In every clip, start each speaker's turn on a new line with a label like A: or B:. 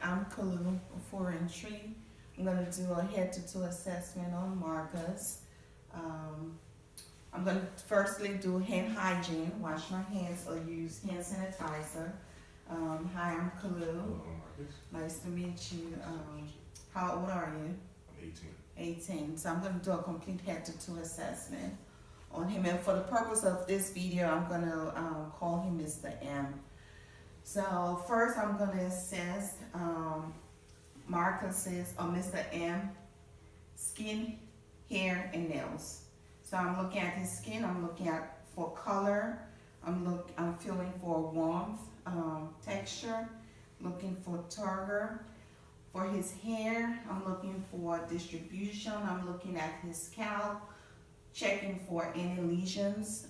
A: I'm Kolu, Ofori-Antwi. I'm going to do a head-to-toe assessment on Marcus. I'm going to firstly do hand hygiene, wash my hands or use hand sanitizer. Hi, I'm Kolu.
B: Hello, I'm Marcus.
A: Nice to meet you. How old are you?
B: I'm 18.
A: 18. So I'm going to do a complete head-to-toe assessment on him. And for the purpose of this video, I'm going to call him Mr. M. So first I'm going to assess Marcus's or Mr. M skin, hair, and nails. So I'm looking at his skin. I'm looking at for color. I'm feeling for warmth, texture. Looking for turgor. For his hair, I'm looking for distribution. I'm looking at his scalp, checking for any lesions.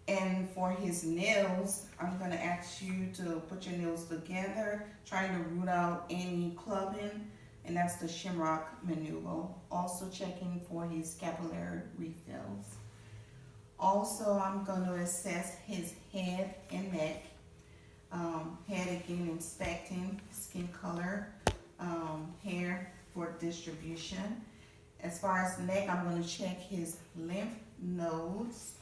A: And for his nails, I'm going to ask you to put your nails together, trying to root out any clubbing, and that's the Shimrock maneuver. Also checking for his capillary refills. Also, I'm going to assess his head and neck. Head again, inspecting skin color, hair for distribution. As far as neck, I'm going to check his lymph nodes.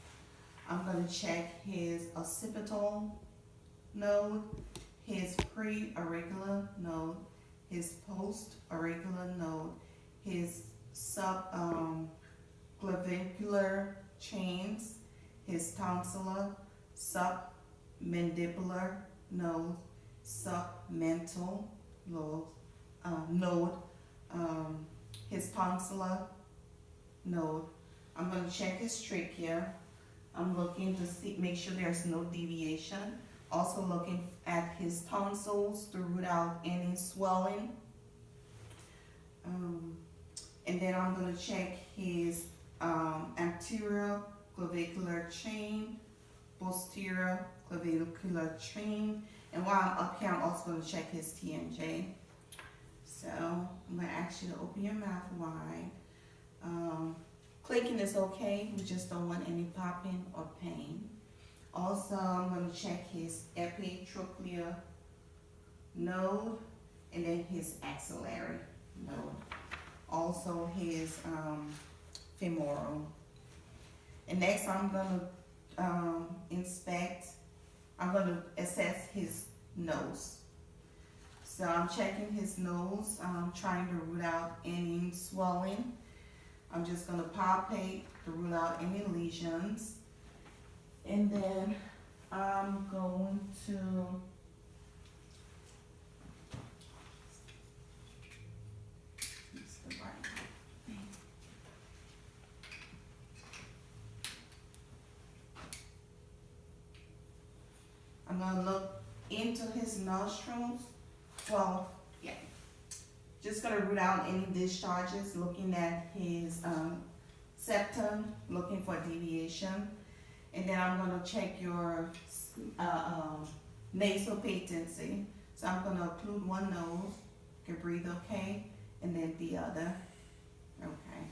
A: I'm going to check his occipital node, his pre-auricular node, his post-auricular node, his subclavicular chains, his tonsillar, submandibular node, submental node, his tonsillar node. I'm going to check his trachea. I'm looking to make sure there's no deviation. Also looking at his tonsils to root out any swelling. And then I'm going to check his anterior clavicular chain, posterior clavicular chain. And while I'm up here, I'm also going to check his TMJ. So I'm going to ask you to open your mouth wide. Clicking is okay, we just don't want any popping or pain. Also, I'm going to check his epitrochlear node and then his axillary node. Also his femoral. And next I'm going to I'm going to assess his nose. So I'm checking his nose, trying to root out any swelling. I'm just going to palpate to rule out any lesions. And then I'm going to I'm going to look into his nostrils. Well, yeah. Just going to root out any discharges, looking at his septum, looking for deviation. And then I'm going to check your nasal patency. So I'm going to occlude one nose, you can breathe okay, and then the other. Okay.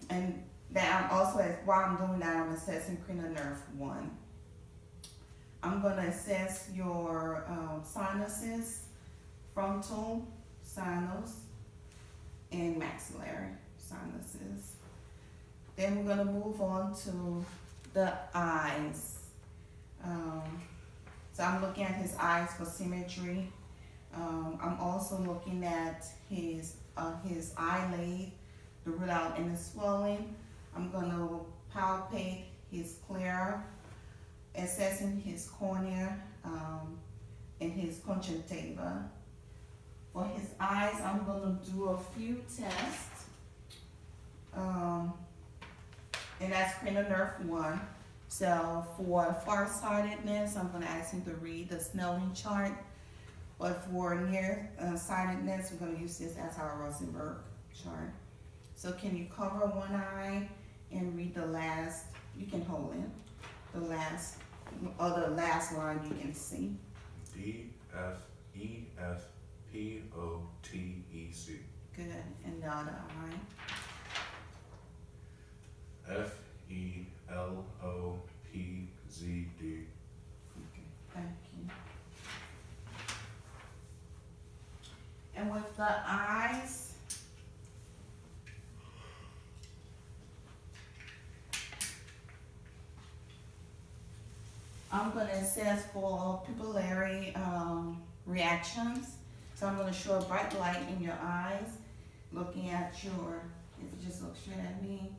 A: And then I'm also, while I'm doing that, I'm assessing cranial nerve 1. I'm going to assess your sinuses, frontal sinus, and maxillary sinuses. Then we're going to move on to the eyes. So I'm looking at his eyes for symmetry. I'm also looking at his eyelid to rule out any swelling. I'm going to palpate his sclera, assessing his cornea and his conjunctiva. For his eyes, I'm going to do a few tests. And that's cranial nerve 1. So for farsightedness, I'm going to ask him to read the Snelling chart. But for near-sightedness, we're going to use this as our Rosenberg chart. So can you cover one eye and read the last, you can hold it, the last line you can see.
B: D-F-E-F-P-O-T-E-C.
A: Good. And the other eye.
B: F-E-L-O-P-Z-D.
A: Okay, thank you. the eyes, I'm gonna assess for pupillary reactions. So I'm gonna show a bright light in your eyes, looking at your, if you just look straight at me,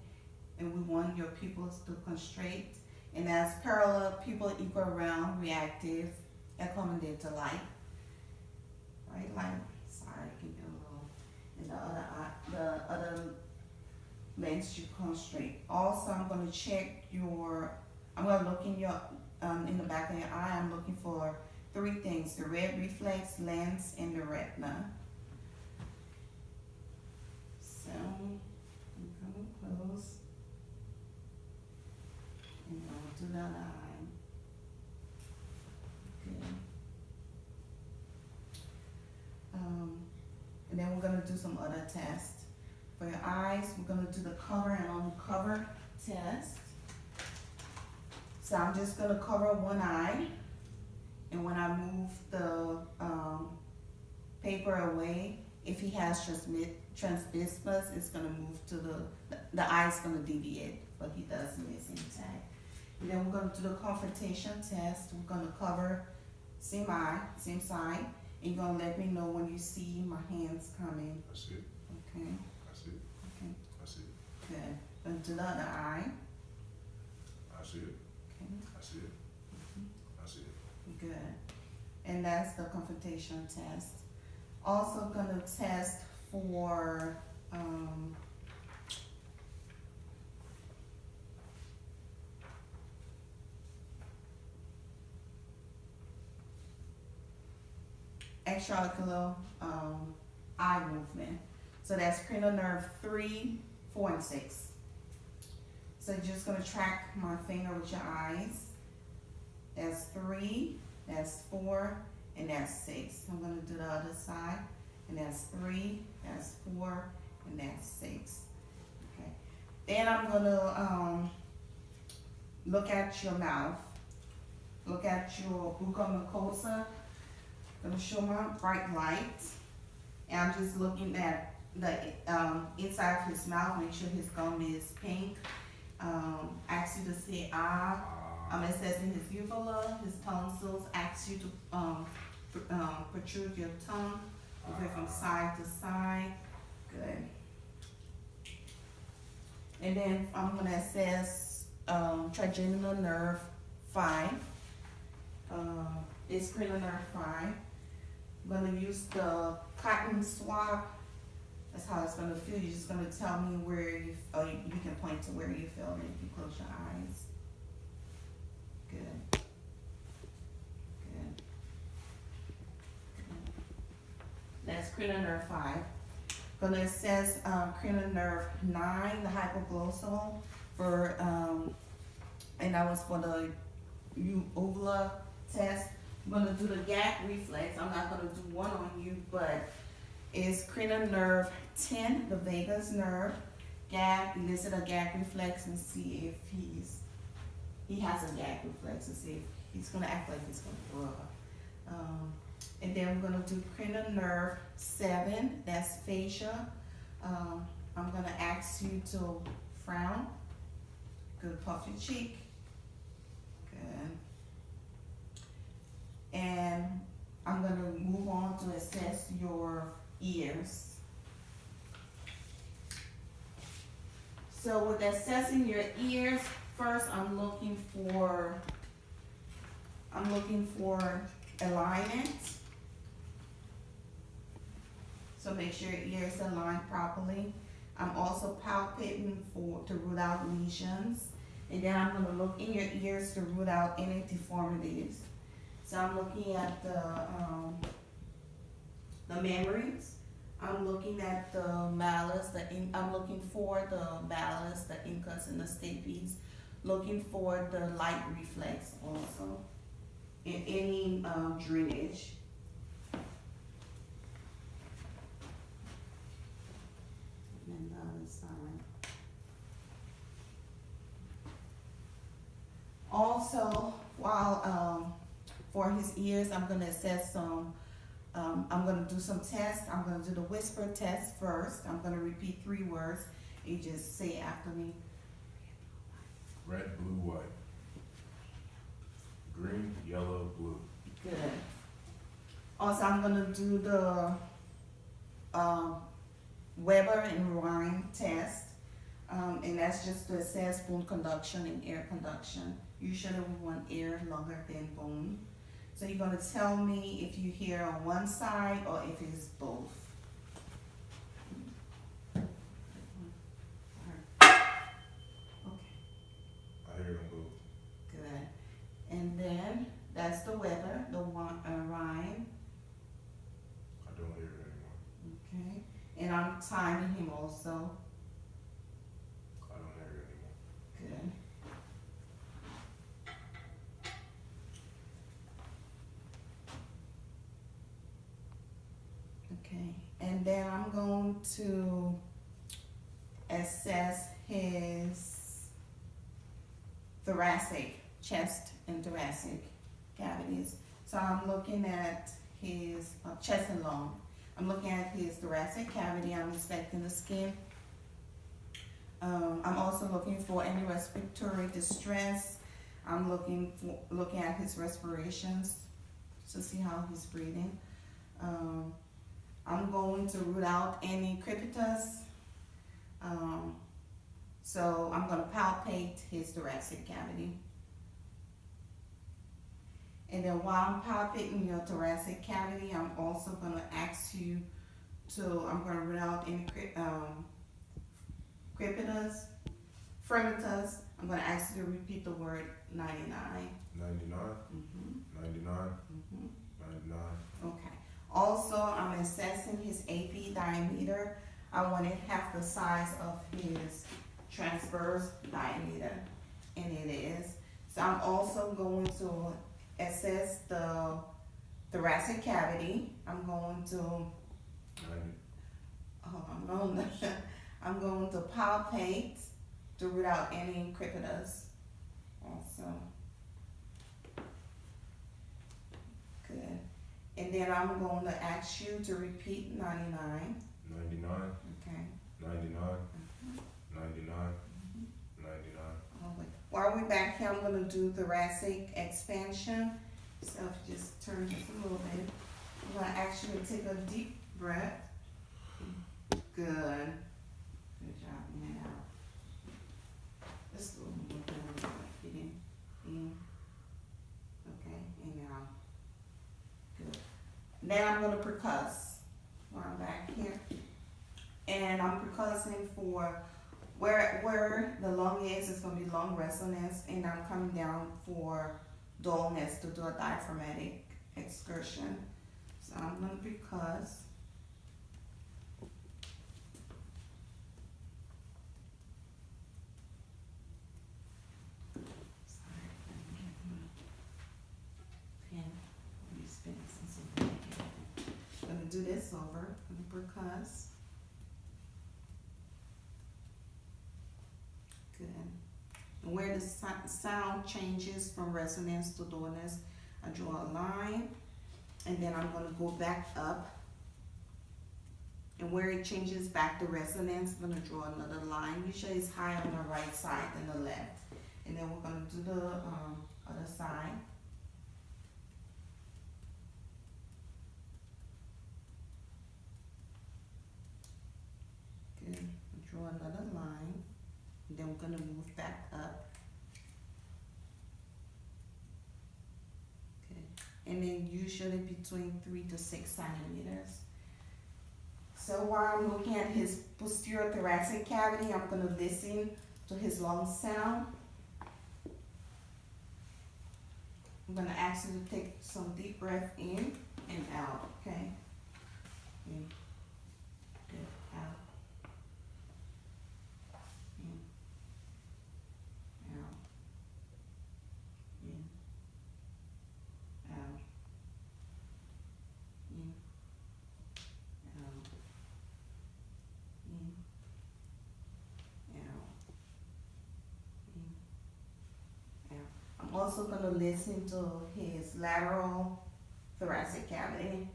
A: and we want your pupils to constrict. And that's parallel, pupil equal round, reactive, accommodated to light. Right, light, sorry, keep it a little, and the other eye, the other lens should constrict. Also, I'm gonna check your, I'm gonna look in your, in the back of your eye, I'm looking for three things: the red reflex, lens, and the retina. So, I'm coming close. And I'll do that eye. Okay. And then we're gonna do some other tests. For your eyes, we're gonna do the cover and uncover test. So I'm just gonna cover one eye, and when I move the paper away, if he has transbismus, it's gonna move to the eye's gonna deviate, but he doesn't, it's intact. And then we're gonna do the confrontation test. We're gonna cover same eye, same side, and you're gonna let me know when you see my hands coming.
B: I see it.
A: Okay,
B: I see it.
A: okay,
B: I see it.
A: good. Gonna do the other eye.
B: I see it.
A: Okay.
B: I see it. I see it.
A: Good. And that's the confrontation test. Also gonna test for extraocular eye movement. So that's cranial nerve 3, 4, and 6. So you're just gonna track my finger with your eyes. That's 3, that's 4, and that's 6. I'm gonna do the other side, and that's 3, that's 4, and that's 6. Okay. Then I'm gonna look at your mouth, look at your buccal mucosa. Gonna show my bright light, and I'm just looking at the inside of his mouth, make sure his gum is pink. Ask you to say ah. I'm assessing his uvula, his tonsils. Ask you to protrude your tongue, move it from side to side. Good. And then I'm gonna assess trigeminal nerve 5. It's cranial nerve 5. I'm gonna use the cotton swab. That's how it's gonna feel. You're just gonna tell me where you can point to where you feel it if you close your eyes. Good. Good. That's cranial nerve 5. Gonna assess cranial nerve 9, the hypoglossal, for and that was for the uvula test. I'm gonna do the gag reflex. I'm not gonna do one on you, but it's cranial nerve 10, the vagus nerve. Gag, elicit a gag reflex and see if he has a gag reflex, and see if he's gonna act like he's gonna throw up. And then we're gonna do cranial nerve 7, that's fascia. I'm gonna ask you to frown. Good, puff your cheek. Good. And I'm gonna move on to assess your ears. So with assessing your ears, first I'm looking for alignment. So make sure your ears align properly. I'm also palpating to rule out lesions. And then I'm gonna look in your ears to rule out any deformities. So I'm looking at the memories. I'm looking at the malus, I'm looking for the malus, the incus, and the stapes. Looking for the light reflex also, and any drainage. And the other side. Also, while for his ears, I'm gonna assess some I'm gonna do some tests. I'm gonna do the whisper test first. I'm gonna repeat 3 words. You just say after me.
B: Red, blue, white. Green, yellow, blue.
A: Good. Also, I'm gonna do the Weber and Rhine test, and that's just to assess bone conduction and air conduction. Usually we want air longer than bone. So you're gonna tell me if you hear on one side or if it's both. Okay,
B: I hear them both.
A: good. And then that's the Weber, the Rhine.
B: I don't hear it anymore.
A: Okay, and I'm timing him also.
B: I don't hear it anymore.
A: Good. Okay, and then I'm going to assess his thoracic, chest and thoracic cavities. So I'm looking at his chest and lung. I'm looking at his thoracic cavity. I'm inspecting the skin. I'm also looking for any respiratory distress. I'm looking at his respirations to see how he's breathing. I'm going to root out any crepitus. So I'm going to palpate his thoracic cavity. And then while I'm palpating your thoracic cavity, I'm also going to ask you I'm going to root out any crepitus, fremitus. I'm going to ask you to repeat the word 99.
B: 99,
A: Mm-hmm.
B: 99,
A: Mm-hmm.
B: 99.
A: Okay. Also, I'm assessing his AP diameter. I want it half the size of his transverse diameter, and it is. So I'm also going to assess the thoracic cavity. I'm going to
B: 90.
A: I'm going to palpate to root out any crepitus. Also, good. And then I'm going to ask you to repeat 99.
B: 99,
A: Okay.
B: 99,
A: Mm-hmm.
B: 99,
A: Mm-hmm.
B: 99.
A: While we're back here, I'm going to do thoracic expansion. So if you just turn just a little bit, I'm going to ask you to take a deep breath. Good. Good job. In and out. Just a little more. Get in. Okay. In and out. Good. Now I'm going to percuss while I'm back here. And I'm percussing for where the lung is. It's going to be lung resonance, and I'm coming down for dullness to do a diaphragmatic excursion. So I'm going to percuss. Sorry, let me get my pen. Let me spin since I'm back here. I'm going to do this over. I'm going to percuss. Good. And where the sound changes from resonance to dullness, I draw a line, and then I'm going to go back up. And where it changes back to resonance, I'm going to draw another line. Usually it's higher on the right side than the left. And then we're going to do the other side. Good. Draw another line. Then we're going to move back up. Okay. And then usually between 3 to 6 centimeters. So while I'm looking at his posterior thoracic cavity, I'm going to listen to his lung sound. I'm going to ask you to take some deep breath in and out, okay? In. Good. Out. In. Out. In. Out. In. Out. In. Out. In. Out. I'm also going to listen to his lateral thoracic cavity.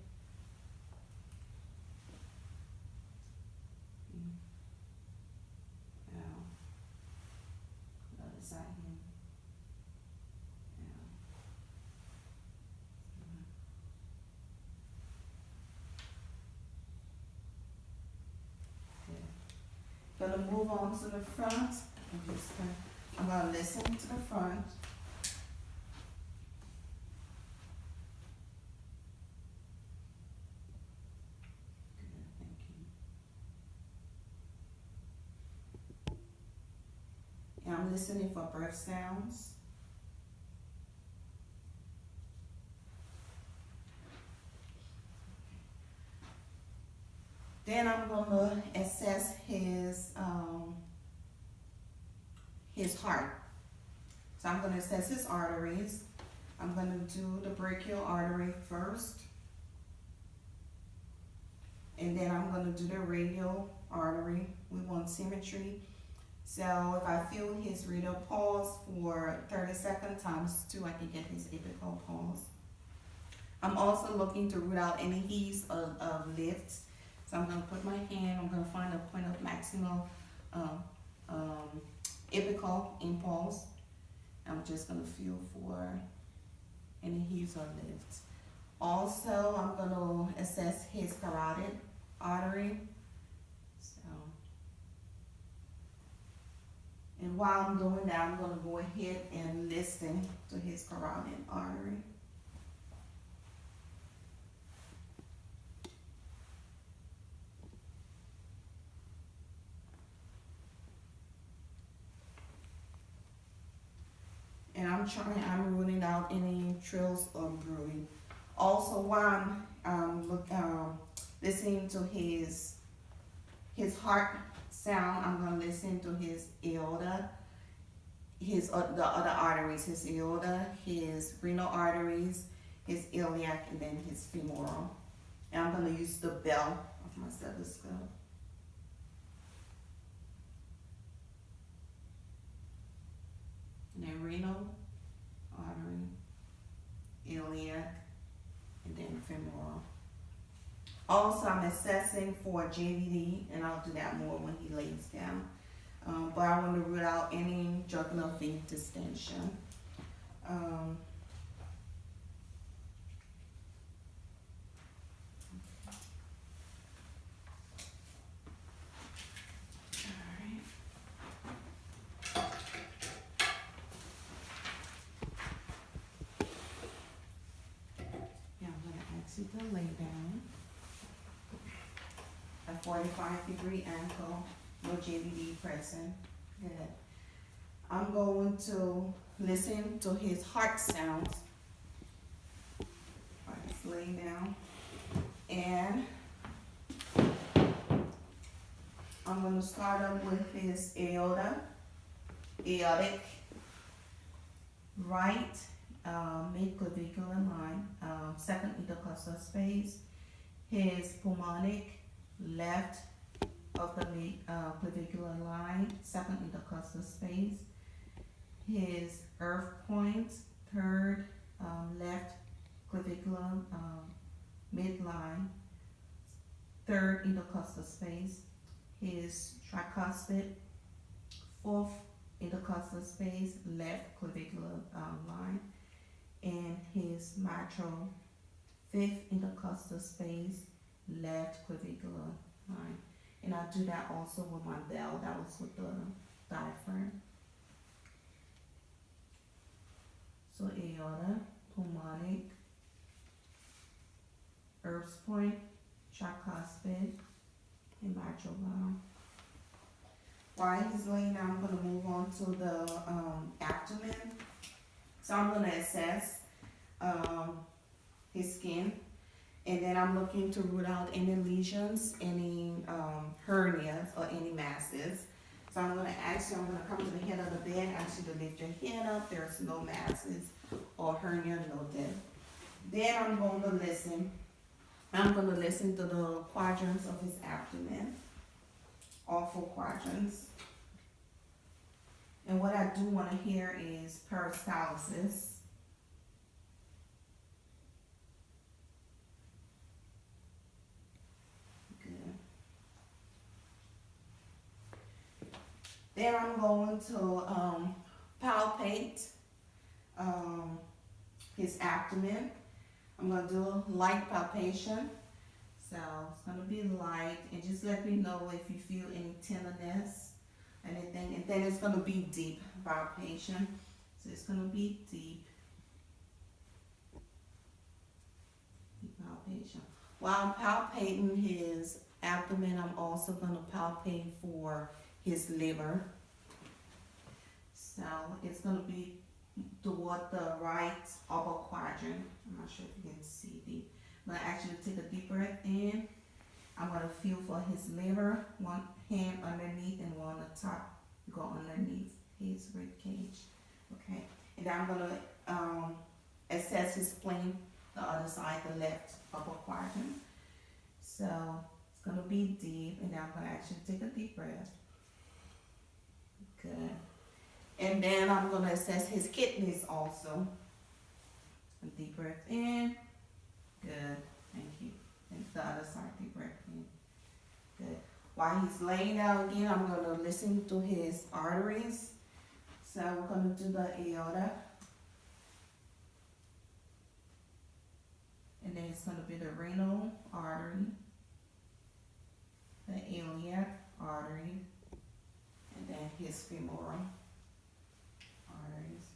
A: move on to the front. I'm gonna listen to the front. Good, thank you. And I'm listening for breath sounds. Then I'm gonna assess his heart. So I'm gonna assess his arteries. I'm gonna do the brachial artery first. And then I'm gonna do the radial artery. We want symmetry. So if I feel his radial pulse for 30 seconds times 2, I can get his apical pulse. I'm also looking to root out any heaves of lifts. So I'm going to put my hand, I'm going to find a point of maximal apical impulse. I'm just going to feel for any heaves or lifts. Also, I'm going to assess his carotid artery. And while I'm doing that, I'm going to go ahead and listen to his carotid artery. And I'm ruling out any trills of brewing. Also, while I'm listening to his heart sound, I'm going to listen to his aorta, the other arteries, his aorta, his renal arteries, his iliac, and then his femoral. And I'm going to use the bell of my stethoscope. And then renal artery, iliac, and then femoral. Also, I'm assessing for JVD, and I'll do that more when he lays down. But I want to rule out any jugular vein distension. To lay down. A 45-degree ankle, no JVD present. Good. I'm going to listen to his heart sounds. Let's lay down. And I'm going to start up with his aorta, aortic, right mid-clavicular line, second intercostal space, his pulmonic, left of the mid-clavicular line, second intercostal space, his earth point, third left clavicular midline, third intercostal space, his tricuspid, fourth intercostal space, left clavicular line, and his mitral, fifth intercostal space, left clavicular line. And I do that also with my bell, that was with the diaphragm. So aorta, pulmonic, Earth's point, tricuspid, and mitral valve. While he's laying down, I'm going to move on to the abdomen. So I'm going to assess his skin, and then I'm looking to root out any lesions, any hernias, or any masses. So I'm going to come to the head of the bed, ask you to lift your head up. There's no masses or hernia, no depth. Then I'm going to listen. I'm going to listen to the quadrants of his abdomen, all 4 quadrants. And what I do want to hear is peristalsis. Good. Then I'm going to palpate his abdomen. I'm going to do a light palpation. So it's going to be light, and just let me know if you feel any tenderness anything. And then it's gonna be deep palpation. So it's gonna be deep palpation. While I'm palpating his abdomen, I'm also gonna palpate for his liver. So it's gonna be toward the right upper quadrant. I'm not sure if you can see deep. I'm gonna actually take a deep breath in. I'm gonna feel for his liver, one hand underneath and one on the top, go underneath his rib cage. Okay, and then I'm gonna assess his spleen, the other side, the left upper quadrant. So it's gonna be deep, and now I'm gonna actually take a deep breath. Good. And then I'm gonna assess his kidneys also. A deep breath in. Good. Thank you. And the other side, deep breath in. Good. While he's laying down again, I'm gonna listen to his arteries. So we're gonna do the aorta. And then it's gonna be the renal artery, the iliac artery, and then his femoral arteries.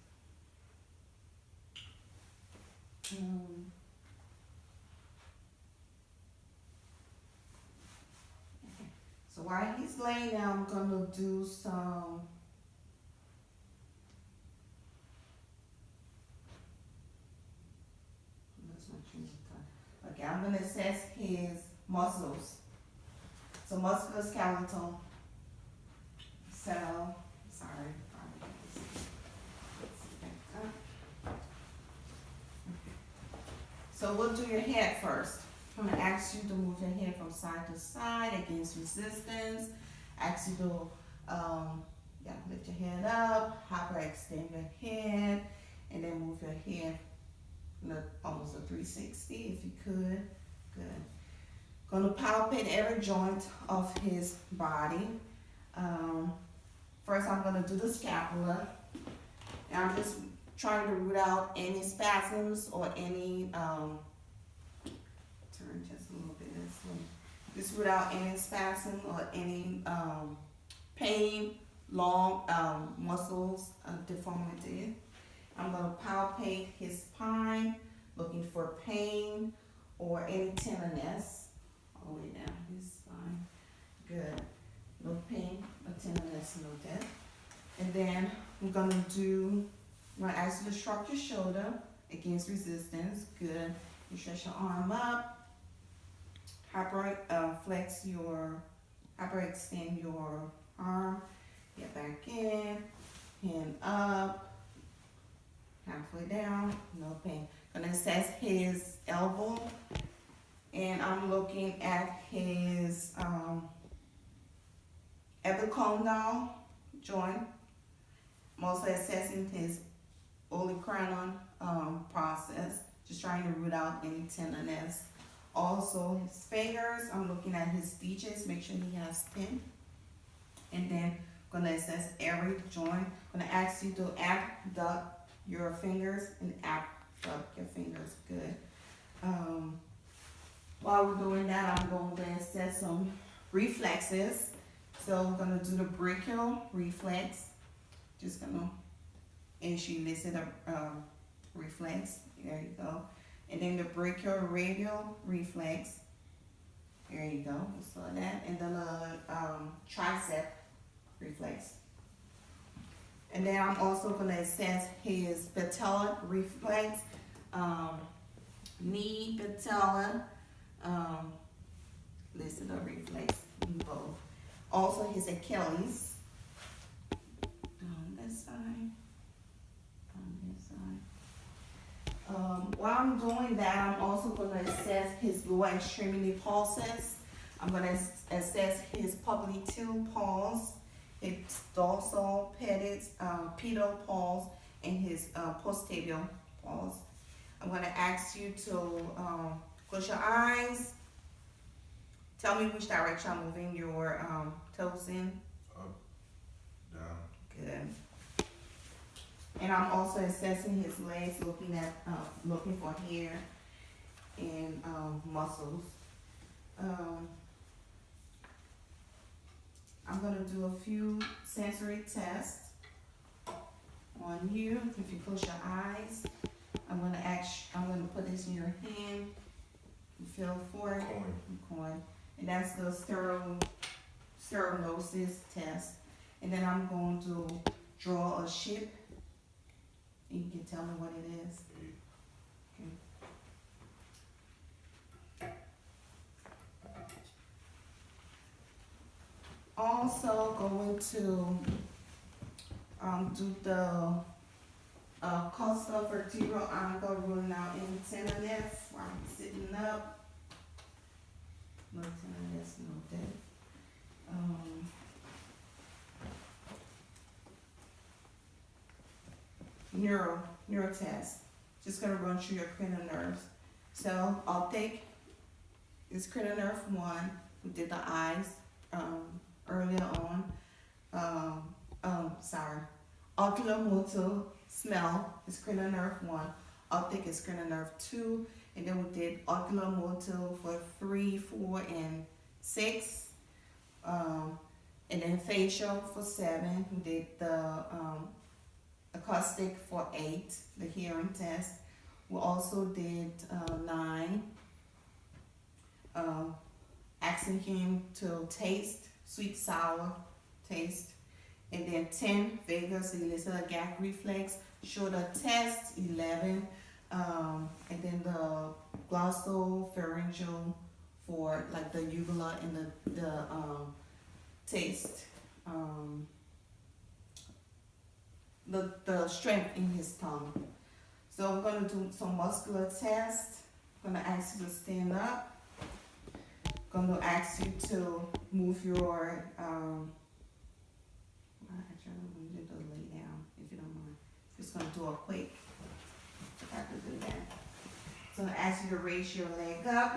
A: So while he's laying down, I'm gonna do some okay, I'm gonna assess his muscles. So musculoskeletal. So sorry. So we'll do your head first. I'm gonna ask you to move your head from side to side against resistance. Ask you to lift your head up, hyperextend your head, and then move your head almost a 360 if you could. Good. Gonna palpate every joint of his body. First I'm gonna do the scapula. And I'm just trying to root out any spasms or any turn just a little bit this way. Just root out any spasm or any pain, long muscles deformity. I'm going to palpate his spine, looking for pain or any tenderness all the way down his spine. Good. No pain, no tenderness, no death. And then I'm going to ask you to shrug your shoulder against resistance. Good. You stretch your arm up. Hyperextend your arm. Get back in. Hand up. Halfway down. No pain. Gonna assess his elbow. And I'm looking at his epicondyle joint. I'm also assessing his olecranon process, just trying to root out any tenderness. Also his fingers, I'm looking at his stitches, make sure he has 10. And then I'm gonna assess every joint. I'm gonna ask you to abduct your fingers and abduct your fingers. Good. While we're doing that, I'm going to assess some reflexes. So we're gonna do the brachial reflex. Just gonna elicit a reflex. There you go. And then the brachial radial reflex. There you go. We saw that. And then the tricep reflex. And then I'm also going to assess his patella reflex, knee patella, listed a reflex in both. Also his Achilles. On this side. While I'm doing that, I'm also going to assess his lower extremity pulses. I'm going to assess his popliteal pulse, his dorsal pedal pulse, and his posterior pulse. I'm going to ask you to close your eyes. Tell me which direction I'm moving your toes in.
B: Up, down.
A: Good. And I'm also assessing his legs, looking for hair and I'm gonna do a few sensory tests on you. If you close your eyes, I'm gonna put this in your hand. You feel for it. Coin. And that's the sternosis test. And then I'm going to draw a shape. And you can tell me what it is. Okay. Also going to do the costa vertebral angle, ruling out any tenderness while I'm sitting up. No tenderness, no death. Neuro test. Just gonna run through your cranial nerves. So I'll take this cranial nerve 1. We did the eyes earlier on. Oculomotor smell is cranial nerve 1. Optic is cranial nerve 2. And then we did oculomotor for 3, 4, and 6. And then facial for 7. We did the acoustic for 8, the hearing test. We also did 9, asking him to taste, sweet, sour taste. And then 10, vagus, elicited gag reflex, shoulder test, 11. And then the glossopharyngeal for like the uvula and the taste. The strength in his tongue. So we're going to do some muscular tests. I'm going to ask you to stand up. I'm going to ask you to move your, actually, I'm going to lay down if you don't mind. Just going to do a quick, I have to do that. So I'm going to ask you to raise your leg up.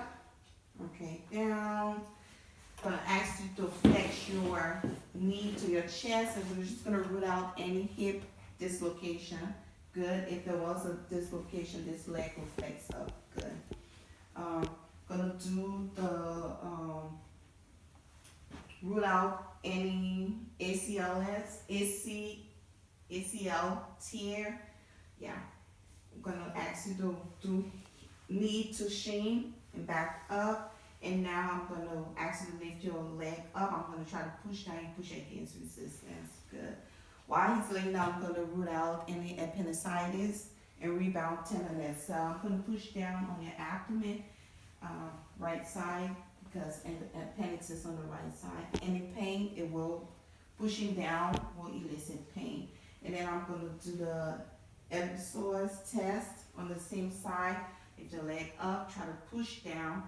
A: Okay, down. I'm going to ask you to flex your knee to your chest, and we're just going to root out any hip dislocation. Good. If there was a dislocation, this leg will flex up. Good. Gonna do the root out any ACL tear. Yeah. I'm gonna ask you to do knee to shin and back up. And now I'm gonna ask you to lift your leg up. I'm gonna try to push down and push against resistance. Good. While he's laying down, I'm gonna root out any appendicitis and rebound tenderness. So I'm gonna push down on your abdomen, right side, because appendix is on the right side. Any pain, it will, pushing down will elicit pain. And then I'm gonna do the Episodes test on the same side. Lift your leg up, try to push down.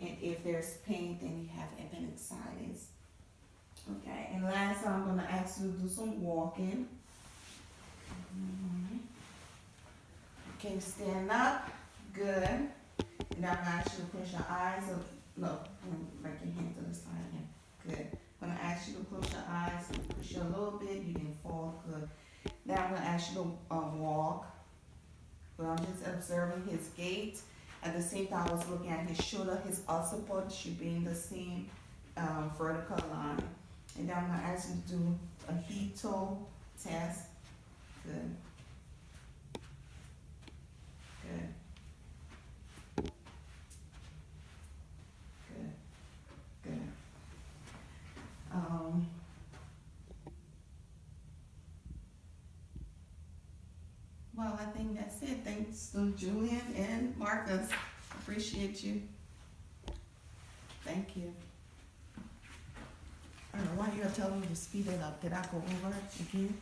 A: And if there's pain, then you have appendicitis. Okay, and last I'm going to ask you to do some walking. Okay, stand up. Good. And I'm going to ask you to close your eyes. No, break your hand to the side again. Good. I'm going to ask you to close your eyes. Push you a little bit. You can fall. Good. Now I'm going to ask you to walk. But I'm just observing his gait. At the same time, I was looking at his shoulder. His occiput should be in the same vertical line. And then I'm going to ask you to do a heel-toe test. Good. Good. Good. Good. Well, I think that's it. Thanks to Julian and Marcus. Appreciate you. Thank you. I don't know why you're telling me to speed it up. Did I go over it again?